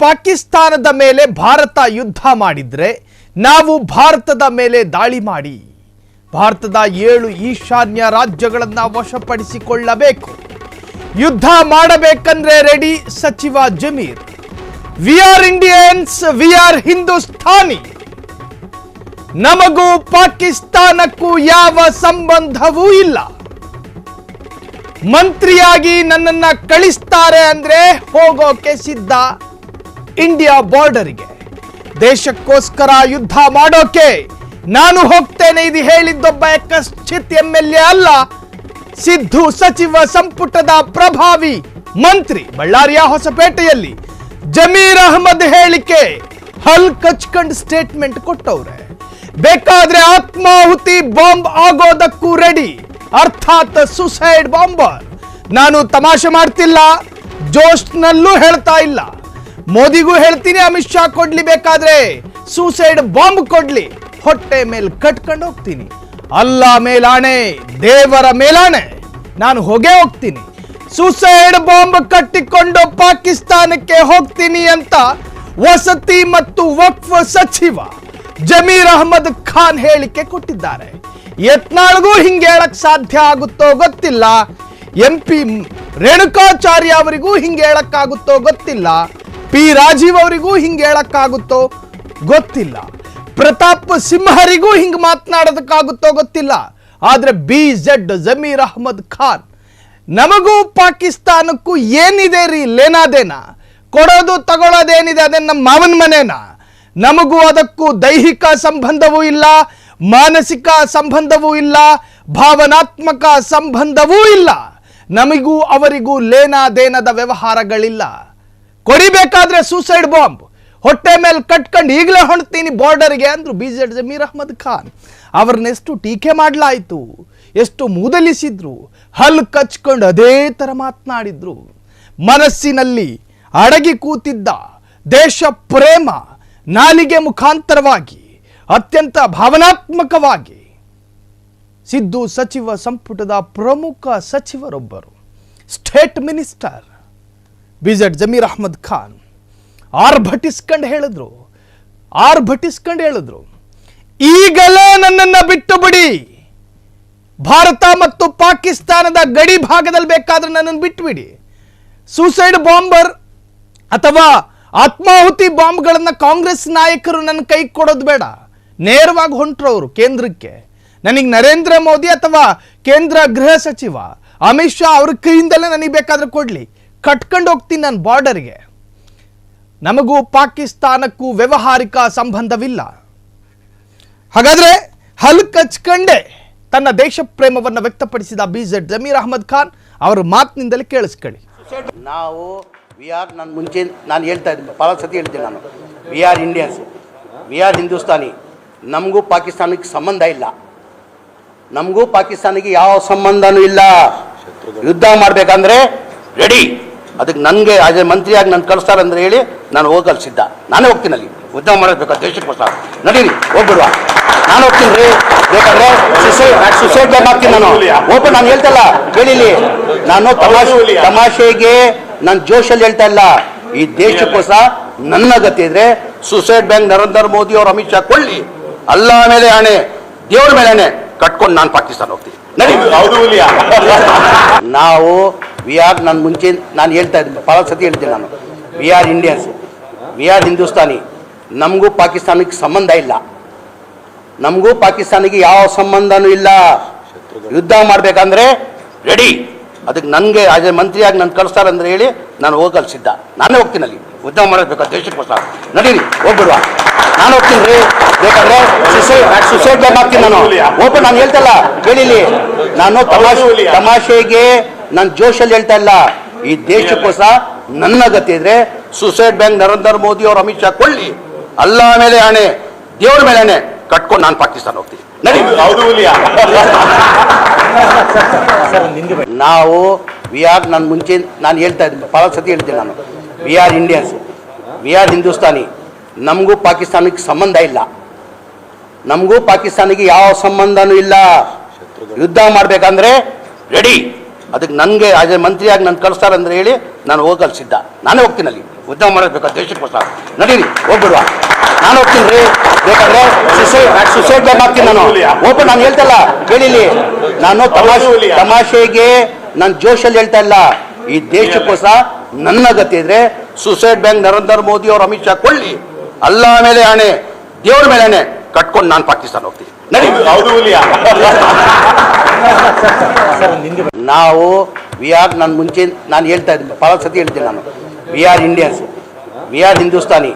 ಪಾಕಿಸ್ತಾನದ ಮೇಲೆ ಭಾರತ ಯುದ್ಧ ಮಾಡಿದ್ರೆ ನಾವು ಭಾರತದ ಮೇಲೆ ದಾಳಿ ಮಾಡಿ ಭಾರತದ 7 ಈಶಾನ್ಯ ರಾಜ್ಯಗಳನ್ನು ವಶಪಡಿಸಿಕೊಳ್ಳಬೇಕು. ಯುದ್ಧ ಮಾಡಬೇಕಂದ್ರೆ ರೆಡಿ ಸಚಿವ Zameer. We are Indians, we are Hindustani. ನಮಗೂ ಪಾಕಿಸ್ತಾನಕ್ಕೂ ಯಾವ ಸಂಬಂಧವೂ ಇಲ್ಲ. ಮಂತ್ರಿಯಾಗಿ ನನ್ನನ್ನ ಕಳಿಸ್ತಾರೆ ಅಂದ್ರೆ ಹೋಗೋಕೆ ಸಿದ್ಧ ಇಂಡಿಯಾ ಬಾರ್ಡರ್ಗೆ. ದೇಶಕ್ಕೋಸ್ಕರ ಯುದ್ಧ ಮಾಡೋಕೆ ನಾನು ಹೋಗ್ತೇನೆ. ಇದು ಹೇಳಿದ್ದೊಬ್ಬ ಎಕಶ್ಚಿತ್ MLA ಅಲ್ಲ, ಸಿದ್ದು ಸಚಿವ ಸಂಪುಟದ ಪ್ರಭಾವಿ ಮಂತ್ರಿ. ಬಳ್ಳಾರಿಯ ಹೊಸಪೇಟೆಯಲ್ಲಿ ಜಮೀರ್ ಅಹಮದ್ ಹೇಳಿಕೆ ಹಲ್ ಕಚ್ಕಂಡ್ ಸ್ಟೇಟ್ಮೆಂಟ್ ಕೊಟ್ಟವ್ರೆ. ಬೇಕಾದ್ರೆ ಆತ್ಮಾಹುತಿ ಬಾಂಬ್ ಆಗೋದಕ್ಕೂ ರೆಡಿ, ಅರ್ಥಾತ್ ಸುಸೈಡ್ ಬಾಂಬರ್. ನಾನು ತಮಾಷೆ ಮಾಡ್ತಿಲ್ಲ, ಜೋಶ್ನಲ್ಲೂ ಹೇಳ್ತಾ ಇಲ್ಲ. ಮೋದಿಗೂ ಹೇಳ್ತೀನಿ, ಅಮಿತ್ ಶಾ ಕೊಡ್ಲಿ, ಬೇಕಾದ್ರೆ ಸುಸೈಡ್ ಬಾಂಬ್ ಕೊಡ್ಲಿ, ಹೊಟ್ಟೆ ಮೇಲೆ ಕಟ್ಕೊಂಡು ಹೋಗ್ತೀನಿ. ಅಲ್ಲ ಮೇಲಾಣೆ, ದೇವರ ಮೇಲಾಣೆ, ನಾನು ಹೋಗ್ತೀನಿ. ಸುಸೈಡ್ ಬಾಂಬ್ ಕಟ್ಟಿಕೊಂಡು ಪಾಕಿಸ್ತಾನಕ್ಕೆ ಹೋಗ್ತೀನಿ ಅಂತ ವಸತಿ ಮತ್ತು ವಕ್ಫ್ ಸಚಿವ ಜಮೀರ್ ಅಹಮದ್ ಖಾನ್ ಹೇಳಿಕೆ ಕೊಟ್ಟಿದ್ದಾರೆ. ಯತ್ನಾಳ್ಗೂ ಹಿಂಗೆ ಹೇಳಕ್ ಸಾಧ್ಯ ಆಗುತ್ತೋ ಗೊತ್ತಿಲ್ಲ, MP ರೇಣುಕಾಚಾರ್ಯ ಅವರಿಗೂ ಹಿಂಗೆ ಹೇಳಕ್ಕಾಗುತ್ತೋ ಗೊತ್ತಿಲ್ಲ, P ರಾಜೀವ್ ಅವರಿಗೂ ಹಿಂಗೆ ಹೇಳಕ್ಕಾಗುತ್ತೋ ಗೊತ್ತಿಲ್ಲ, ಪ್ರತಾಪ್ ಸಿಂಹರಿಗೂ ಹಿಂಗೆ ಮಾತನಾಡೋದಕ್ಕಾಗುತ್ತೋ ಗೊತ್ತಿಲ್ಲ. ಆದ್ರೆ BZ ಜಮೀರ್ ಅಹಮದ್ ಖಾನ್, ನಮಗೂ ಪಾಕಿಸ್ತಾನಕ್ಕೂ ಏನಿದೆ ರೀ ಲೇನಾದೇನ, ಕೊಡೋದು ತಗೊಳ್ಳೋದೇನಿದೆ ಅದೇ ನಮ್ಮ ಮಾವನ ಮನೇನ, ನಮಗೂ ಅದಕ್ಕೂ ದೈಹಿಕ ಸಂಬಂಧವೂ ಇಲ್ಲ, ಮಾನಸಿಕ ಸಂಬಂಧವೂ ಇಲ್ಲ, ಭಾವನಾತ್ಮಕ ಸಂಬಂಧವೂ ಇಲ್ಲ. ನಮಗೂ ಅವರಿಗೂ ಲೇನಾದೇನದ ವ್ಯವಹಾರಗಳಿಲ್ಲ. ಕೊಡಿಬೇಕಾದ್ರೆ ಸೂಸೈಡ್ ಬಾಂಬ್ ಹೊಟ್ಟೆ ಮೇಲೆ ಕಟ್ಕೊಂಡು ಈಗಲೇ ಹೊಣ್ತೀನಿ ಬಾರ್ಡರ್ಗೆ ಅಂದ್ರು BZ ಜಮೀರ್ ಅಹಮದ್ ಖಾನ್. ಅವ್ರನ್ನೆಷ್ಟು ಟೀಕೆ ಮಾಡಲಾಯಿತು, ಎಷ್ಟು ಮೂದಲಿಸಿದ್ರು, ಹಲ್ ಕಚ್ಕೊಂಡು ಅದೇ ಥರ ಮಾತನಾಡಿದ್ರು. ಮನಸ್ಸಿನಲ್ಲಿ ಅಡಗಿ ಕೂತಿದ್ದ ದೇಶ ಪ್ರೇಮ ನಾಲಿಗೆ ಮುಖಾಂತರವಾಗಿ ಅತ್ಯಂತ ಭಾವನಾತ್ಮಕವಾಗಿ ಸಿದ್ದು ಸಚಿವ ಸಂಪುಟದ ಪ್ರಮುಖ ಸಚಿವರೊಬ್ಬರು, state minister BZ Zameer Ahmed Khan ಆರ್ಭಟಿಸ್ಕೊಂಡು ಹೇಳಿದ್ರು, ಈಗಲೇ ನನ್ನನ್ನ ಬಿಟ್ಟು ಬಿಡಿ. ಭಾರತ ಮತ್ತು ಪಾಕಿಸ್ತಾನದ ಗಡಿ ಭಾಗದಲ್ಲಿ ಬೇಕಾದ್ರೆ ನನ್ನನ್ನು ಬಿಟ್ಟುಬಿಡಿ. ಸೂಸೈಡ್ ಬಾಂಬರ್ ಅಥವಾ ಆತ್ಮಾಹುತಿ ಬಾಂಬ್ಗಳನ್ನ ಕಾಂಗ್ರೆಸ್ ನಾಯಕರು ನನ್ನ ಕೈ ಕೊಡೋದು ಬೇಡ. ನೇರವಾಗಿ ಹೊಂಟ್ರವರು ಕೇಂದ್ರಕ್ಕೆ. ನನಗೆ ನರೇಂದ್ರ ಮೋದಿ ಅಥವಾ ಕೇಂದ್ರ ಗೃಹ ಸಚಿವ ಅಮಿತ್ ಶಾ ಅವ್ರ ಕೈಯಿಂದಲೇ ನನಗೆ ಬೇಕಾದ್ರೆ ಕೊಡ್ಲಿ, ಕಟ್ಕೊಂಡು ಹೋಗ್ತೀನಿ ನಾನು ಬಾರ್ಡರ್ಗೆ. ನಮಗೂ ಪಾಕಿಸ್ತಾನಕ್ಕೂ ವ್ಯವಹಾರಿಕ ಸಂಬಂಧವಿಲ್ಲ. ಹಾಗಾದ್ರೆ ಹಲ್ ಕಚ್ಕಂಡೆ ತನ್ನ ದೇಶ ಪ್ರೇಮವನ್ನು ವ್ಯಕ್ತಪಡಿಸಿದ BZ ಜಮೀರ್ ಅಹಮದ್ ಖಾನ್ ಅವರ ಮಾತಿನಿಂದಲೇ ಕೇಳಿಸ್ಕೊಳ್ಳಿ. ನಾವು ನಾನು ಮುಂಚೆ ಹೇಳ್ತಾ ಇದ್ದೀನಿ, ಭಾಳ ಸತಿ ಹೇಳ್ತೀನಿ ನಾನು, we are Indians, we are Hindustani. ನಮಗೂ ಪಾಕಿಸ್ತಾನಕ್ಕೆ ಸಂಬಂಧ ಇಲ್ಲ, ನಮಗೂ ಪಾಕಿಸ್ತಾನಕ್ಕೆ ಯಾವ ಸಂಬಂಧನೂ ಇಲ್ಲ. ಯುದ್ಧ ಮಾಡಬೇಕಂದ್ರೆ ರೆಡಿ, ಅದಕ್ಕೆ ನನಗೆ ಆಸ್ ಎ ಮಂತ್ರಿಯಾಗಿ ನಾನು ಕಳಿಸ್ತಾರೆ ಅಂದರೆ ಹೇಳಿ ನಾನು ಹೋಗಲು ಸಿದ್ಧ. ನಾನೇ ಹೋಗ್ತೀನಿ, ಅಲ್ಲಿ ಯುದ್ಧ ಮಾಡಬೇಕು ದೇಶಕ್ಕೋಸ್ಕರ. ನಡೀರಿ ಹೋಗ್ಬಿಡುವ, ನಾನು ಹೋಗ್ತೀನಿ ರೀ. ಬೇಕಾದ್ರೆ ಸುಸೈಡ್ ಮಾಡ್ತೀನಿ ನಾನು. ಓಪನ್ ನಾನು ಹೇಳ್ತಲ್ಲ, ಕೇಳಿಲಿ, ನಾನು ತಮಾಷೆಗೆ ನಾನು ಜೋಶಲ್ಲಿ ಹೇಳ್ತಾ ಇಲ್ಲ. ಈ ದೇಶಕ್ಕೋಸ್ಕರ ನನ್ನ ಗತಿ ಇದ್ರೆ ಸುಸೈಡ್ ಬ್ಯಾಂಕ್ ನರೇಂದ್ರ ಮೋದಿ ಅವರು ಅಮಿತ್ ಶಾ ಕೊಳ್ಳಿ, ಅಲ್ಲ ಮೇಲೆ ಆಣೆ, ದೇವ್ರ ಮೇಲೆ ಆಣೆ ಕಟ್ಕೊಂಡು ನಾನು ಪಾಕಿಸ್ತಾನ ಹೋಗ್ತೀನಿ. ನಾವು ನಾನು ಮುಂಚೆ ಹೇಳ್ತಾ ಇದ್ದೀನಿ, ಭಾಳ ಸತಿ ಹೇಳ್ತೀನಿ ನಾನು, we are Indians, we are Hindustani. ನಮಗೂ ಪಾಕಿಸ್ತಾನಕ್ಕೆ ಸಂಬಂಧ ಇಲ್ಲ, ನಮಗೂ ಪಾಕಿಸ್ತಾನಕ್ಕೆ ಯಾವ ಸಂಬಂಧನೂ ಇಲ್ಲ. ಯುದ್ಧ ಮಾಡಬೇಕಂದ್ರೆ ರೆಡಿ, ಅದಕ್ಕೆ ನನಗೆ ಆಸ್ ಎ ಮಂತ್ರಿಯಾಗಿ ನಾನು ಕಳಿಸ್ತಾರೆ ಅಂದರೆ ಹೇಳಿ ನಾನು ಹೋಗಲು ಸಿದ್ಧ. ನಾನೇ ಹೋಗ್ತೀನಿ, ಅಲ್ಲಿ ಯುದ್ಧ ಮಾಡಬೇಕು ದೇಶಕ್ಕೋಸ್ಕರ. ನಡೀರಿ ಹೋಗ್ಬಿಡುವ, ನಾನು ಹೋಗ್ತೀನಿ ರೀ. ಬೇಕಾದ್ರೆ ಸುಸೈಡ್ ಮಾಡ್ತೀನಿ ನಾನು. ಓಪನ್ ನಾನು ಹೇಳ್ತಲ್ಲ, ಕೇಳಿಲಿ, ನಾನು ತಮಾಷೆಗೆ ನಾನು ಜೋಶಲ್ಲಿ ಹೇಳ್ತಾ ಇಲ್ಲ. ಈ ದೇಶಕ್ಕೋಸ್ಕರ ನನ್ನ ಗತಿ ಇದ್ರೆ ಸುಸೈಡ್ ಬ್ಯಾಂಕ್ ನರೇಂದ್ರ ಮೋದಿ ಅವರು ಅಮಿತ್ ಶಾ ಕೊಳ್ಳಿ, ಅಲ್ಲ ಮೇಲೆ ಆಣೆ, ದೇವ್ರ ಮೇಲೆ ಆಣೆ ಕಟ್ಕೊಂಡು ನಾನು ಪಾಕಿಸ್ತಾನ ಹೋಗ್ತೀನಿ. ನಾವು ನಾನು ಮುಂಚೆ ಹೇಳ್ತಾ ಇದ್ದೀನಿ, ಭಾಳ ಸತಿ ಹೇಳ್ತೀನಿ ನಾನು, we are Indians, we are Hindustani. ನಮಗೂ ಪಾಕಿಸ್ತಾನಕ್ಕೆ ಸಂಬಂಧ ಇಲ್ಲ, ನಮಗೂ ಪಾಕಿಸ್ತಾನಕ್ಕೆ ಯಾವ ಸಂಬಂಧನೂ ಇಲ್ಲ. ಯುದ್ಧ ಮಾಡಬೇಕಂದ್ರೆ ರೆಡಿ, ಅದಕ್ಕೆ ನನಗೆ ಆಸ್ ಎ ಮಂತ್ರಿಯಾಗಿ ನಾನು ಕಳಿಸ್ತಾರೆ ಅಂದರೆ ಹೇಳಿ ನಾನು ಹೋಗಲು ಸಿದ್ಧ. ನಾನೇ ಹೋಗ್ತೀನಿ, ಅಲ್ಲಿ ಉದ್ಯಮ ಮಾಡಬೇಕು ದೇಶಕ್ಕೋಸ್ಕರ. ನಡೀರಿ ಹೋಗ್ಬಿಡುವ, ನಾನು ಹೋಗ್ತೀನಿ ರೀ. ಬೇಕಾದ್ರೆ ಸುಸೈಡ್ ಬ್ಯಾನ್ ಹಾಕ್ತೀನಿ ನಾನು. ಓಪನ್ ನಾನು ಹೇಳ್ತಲ್ಲ, ಕೇಳಿಲಿ, ನಾನು ತಮಾಷೆಗೆ ನಾನು ಜೋಶಲ್ಲಿ ಹೇಳ್ತಾ ಇಲ್ಲ. ಈ ದೇಶಕ್ಕೋಸ್ಕರ ನನ್ನ ಗತಿ ಇದ್ರೆ ಸುಸೈಡ್ ಬ್ಯಾಂಕ್ ನರೇಂದ್ರ ಮೋದಿ ಅವರು ಅಮಿತ್ ಶಾ ಕೊಳ್ಳಿ, ಅಲ್ಲ ಮೇಲೆ ಆಣೆ, ದೇವ್ರ ಮೇಲೆ ಆಣೆ ಕಟ್ಕೊಂಡು ನಾನು ಪಾಕಿಸ್ತಾನ ಹೋಗ್ತೀನಿ. ನಾವು ನಾನು ಮುಂಚೆ ನಾನು ಹೇಳ್ತಾ ಇದ್ದೀನಿ, ಭಾಳ ಸತಿ ಹೇಳ್ತೀನಿ ನಾನು, we are Indians, we are Hindustani.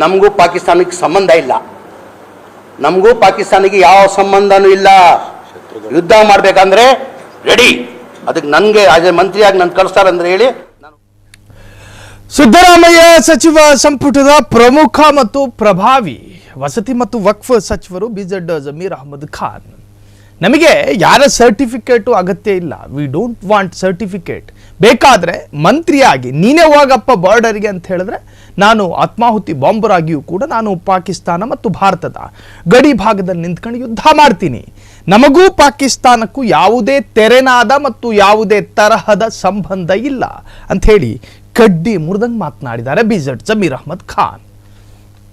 ನಮಗೂ ಪಾಕಿಸ್ತಾನಕ್ಕೆ ಸಂಬಂಧ ಇಲ್ಲ, ನಮಗೂ ಪಾಕಿಸ್ತಾನಿಗೆ ಯಾವ ಸಂಬಂಧನೂ ಇಲ್ಲ. ಯುದ್ಧ ಮಾಡಬೇಕಂದ್ರೆ ರೆಡಿ. ಅದಕ್ಕೆ ನನಗೆ ಆಸ್ ಎ ಮಂತ್ರಿಯಾಗಿ ನಾನು ಕಳಿಸ್ತಾರಂದ್ರೆ ಹೇಳಿ. ಸಿದ್ದರಾಮಯ್ಯ ಸಚಿವ ಸಂಪುಟದ ಪ್ರಮುಖ ಮತ್ತು ಪ್ರಭಾವಿ ವಸತಿ ಮತ್ತು ವಕ್ಫ್ ಸಚಿವರು ಬಿಜೆಡ್ ಜಮೀರ್ ಅಹಮದ್ ಖಾನ್, ನಮಗೆ ಯಾರ ಸರ್ಟಿಫಿಕೇಟು ಅಗತ್ಯ ಇಲ್ಲ, ವಿ ಡೋಂಟ್ ವಾಂಟ್ ಸರ್ಟಿಫಿಕೇಟ್, ಬೇಕಾದ್ರೆ ಮಂತ್ರಿಯಾಗಿ ನೀನೇ ಹೋಗಪ್ಪ ಬಾರ್ಡರ್ಗೆ ಅಂತ ಹೇಳಿದ್ರೆ ನಾನು ಆತ್ಮಾಹುತಿ ಬಾಂಬರ್ ಆಗಿಯೂ ಕೂಡ ನಾನು ಪಾಕಿಸ್ತಾನ ಮತ್ತು ಭಾರತದ ಗಡಿ ಭಾಗದಲ್ಲಿ ನಿಂತ್ಕೊಂಡು ಯುದ್ಧ ಮಾಡ್ತೀನಿ, ನಮಗೂ ಪಾಕಿಸ್ತಾನಕ್ಕೂ ಯಾವುದೇ ತೆರೆನಾದ ಮತ್ತು ಯಾವುದೇ ತರಹದ ಸಂಬಂಧ ಇಲ್ಲ ಅಂತ ಹೇಳಿ ಕಡ್ಡಿ ಮುರಿದಂಗೆ ಮಾತನಾಡಿದ್ದಾರೆ ಬಿಜೆಡ್ ಜಮೀರ್ ಅಹಮದ್ ಖಾನ್.